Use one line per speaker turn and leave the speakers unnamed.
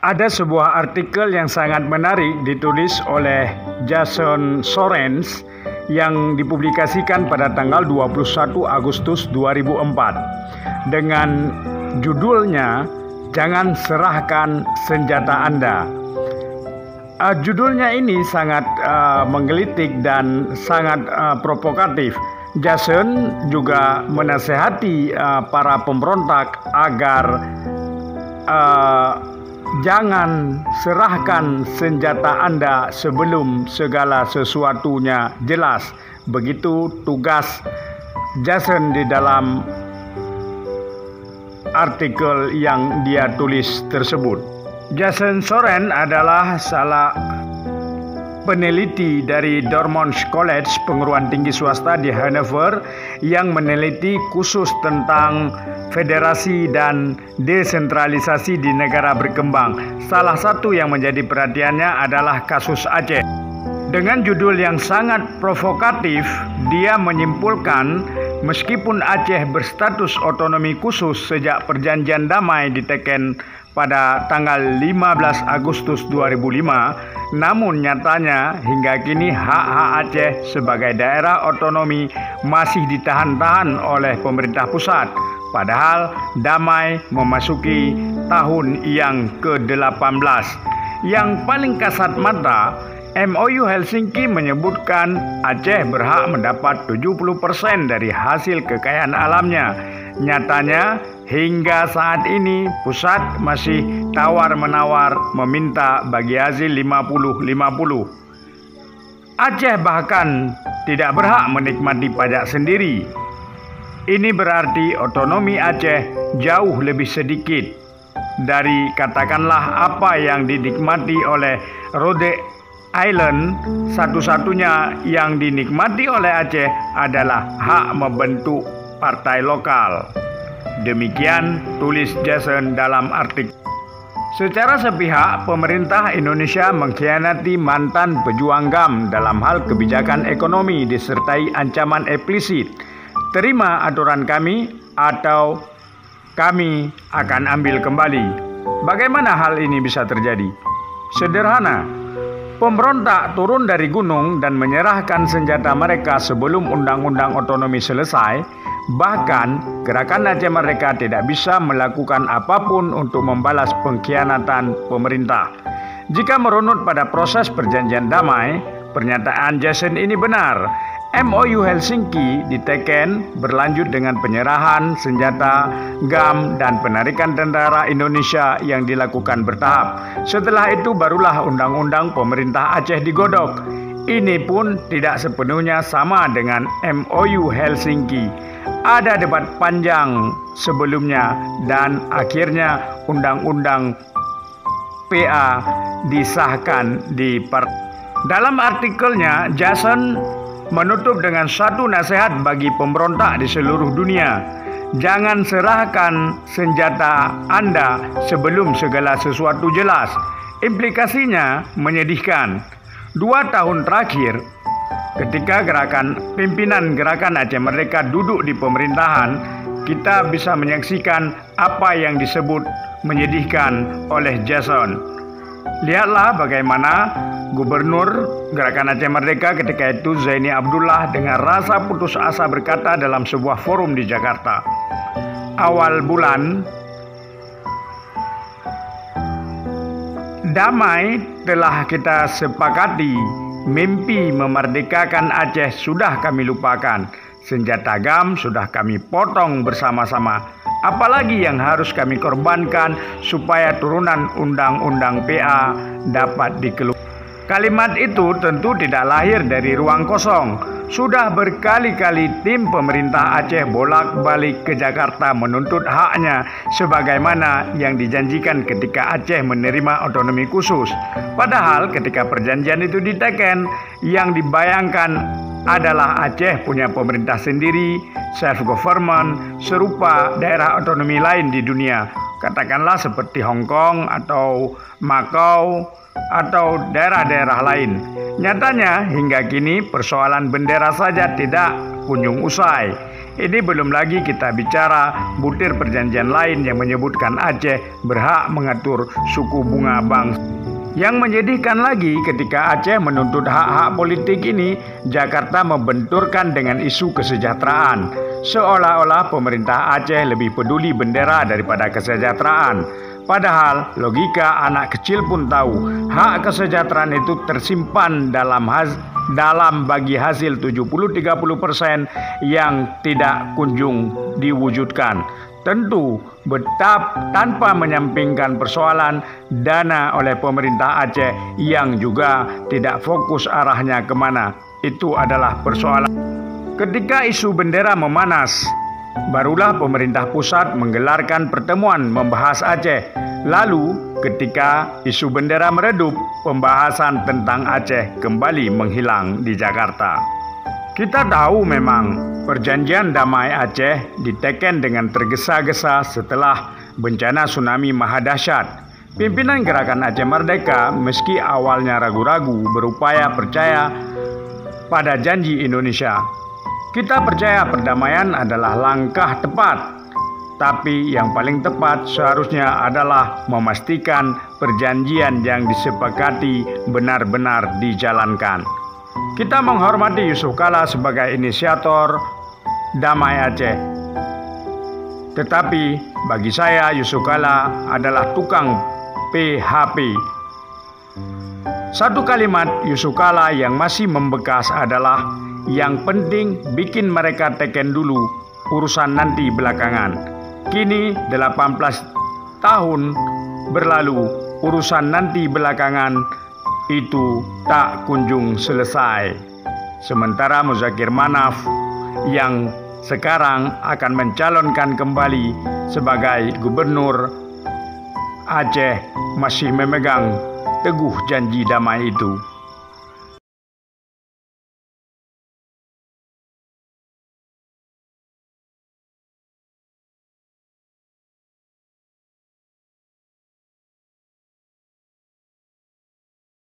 Ada sebuah artikel yang sangat menarik ditulis oleh Jason Sorens yang dipublikasikan pada tanggal 21 Agustus 2004 dengan judulnya "Jangan Serahkan Senjata Anda". Judulnya ini sangat menggelitik dan sangat provokatif. Jason juga menasehati para pemberontak agar jangan serahkan senjata Anda sebelum segala sesuatunya jelas. Begitu tugas Jason di dalam artikel yang dia tulis tersebut. Jason Sorens adalah salah peneliti dari Dartmouth College, perguruan tinggi swasta di Hanover, yang meneliti khusus tentang federasi dan desentralisasi di negara berkembang. Salah satu yang menjadi perhatiannya adalah kasus Aceh. Dengan judul yang sangat provokatif, dia menyimpulkan meskipun Aceh berstatus otonomi khusus sejak perjanjian damai diteken pada tanggal 15 Agustus 2005, namun nyatanya hingga kini hak-hak Aceh sebagai daerah otonomi masih ditahan-tahan oleh pemerintah pusat. Padahal damai memasuki tahun yang ke-18. Yang paling kasat mata, MOU Helsinki menyebutkan Aceh berhak mendapat 70% dari hasil kekayaan alamnya. Nyatanya hingga saat ini pusat masih tawar-menawar meminta bagi hasil 50-50. Aceh bahkan tidak berhak menikmati pajak sendiri. Ini berarti otonomi Aceh jauh lebih sedikit dari katakanlah apa yang dinikmati oleh Rhode Island. Satu-satunya yang dinikmati oleh Aceh adalah hak membentuk partai lokal. Demikian tulis Jason dalam artikel. Secara sepihak, pemerintah Indonesia mengkhianati mantan pejuang GAM dalam hal kebijakan ekonomi disertai ancaman eksplisit. Terima aturan kami atau kami akan ambil kembali. Bagaimana hal ini bisa terjadi? Sederhana. Pemberontak turun dari gunung dan menyerahkan senjata mereka sebelum undang-undang otonomi selesai. Bahkan gerakan Aceh Merdeka tidak bisa melakukan apapun untuk membalas pengkhianatan pemerintah. Jika merunut pada proses perjanjian damai, pernyataan Jason ini benar. MOU Helsinki diteken berlanjut dengan penyerahan senjata GAM dan penarikan tentara Indonesia yang dilakukan bertahap. Setelah itu barulah undang-undang pemerintah Aceh digodok. Ini pun tidak sepenuhnya sama dengan MOU Helsinki. Ada debat panjang sebelumnya dan akhirnya undang-undang PA disahkan di Dalam artikelnya, Jason menutup dengan satu nasihat bagi pemberontak di seluruh dunia. Jangan serahkan senjata Anda sebelum segala sesuatu jelas. Implikasinya menyedihkan. 2 tahun terakhir, ketika pimpinan gerakan Aceh Merdeka duduk di pemerintahan, kita bisa menyaksikan apa yang disebut menyedihkan oleh Jason. Lihatlah bagaimana Gubernur Gerakan Aceh Merdeka ketika itu, Zaini Abdullah, dengan rasa putus asa berkata dalam sebuah forum di Jakarta, awal bulan, damai telah kita sepakati, mimpi memerdekakan Aceh sudah kami lupakan, senjata GAM sudah kami potong bersama-sama. Apalagi yang harus kami korbankan supaya turunan undang-undang PA dapat dikeluarkan. Kalimat itu tentu tidak lahir dari ruang kosong. Sudah berkali-kali tim pemerintah Aceh bolak-balik ke Jakarta menuntut haknya sebagaimana yang dijanjikan ketika Aceh menerima otonomi khusus. Padahal ketika perjanjian itu diteken, yang dibayangkan adalah Aceh punya pemerintah sendiri, self-government, serupa daerah otonomi lain di dunia. Katakanlah seperti Hong Kong atau Macau atau daerah-daerah lain. Nyatanya hingga kini persoalan bendera saja tidak kunjung usai. Ini belum lagi kita bicara butir perjanjian lain yang menyebutkan Aceh berhak mengatur suku bunga bangsa. Yang menyedihkan lagi ketika Aceh menuntut hak-hak politik ini, Jakarta membenturkan dengan isu kesejahteraan. Seolah-olah pemerintah Aceh lebih peduli bendera daripada kesejahteraan. Padahal logika anak kecil pun tahu hak kesejahteraan itu tersimpan dalam bagi hasil 70-30% yang tidak kunjung diwujudkan. Tentu tanpa menyampingkan persoalan dana oleh pemerintah Aceh yang juga tidak fokus arahnya kemana. Itu adalah persoalan. Ketika isu bendera memanas, barulah pemerintah pusat menggelarkan pertemuan membahas Aceh. Lalu ketika isu bendera meredup, pembahasan tentang Aceh kembali menghilang di Jakarta. Kita tahu memang perjanjian damai Aceh diteken dengan tergesa-gesa setelah bencana tsunami maha dahsyat. Pimpinan Gerakan Aceh Merdeka meski awalnya ragu-ragu berupaya percaya pada janji Indonesia. Kita percaya perdamaian adalah langkah tepat, tapi yang paling tepat seharusnya adalah memastikan perjanjian yang disepakati benar-benar dijalankan. Kita menghormati Yusuf Kala sebagai inisiator damai Aceh. Tetapi bagi saya Yusuf Kala adalah tukang PHP. Satu kalimat Yusuf Kala yang masih membekas adalah, yang penting bikin mereka teken dulu, urusan nanti belakangan. Kini 18 tahun berlalu, urusan nanti belakangan itu tak kunjung selesai. Sementara Muzakir Manaf yang sekarang akan mencalonkan kembali sebagai gubernur Aceh masih memegang teguh janji damai itu.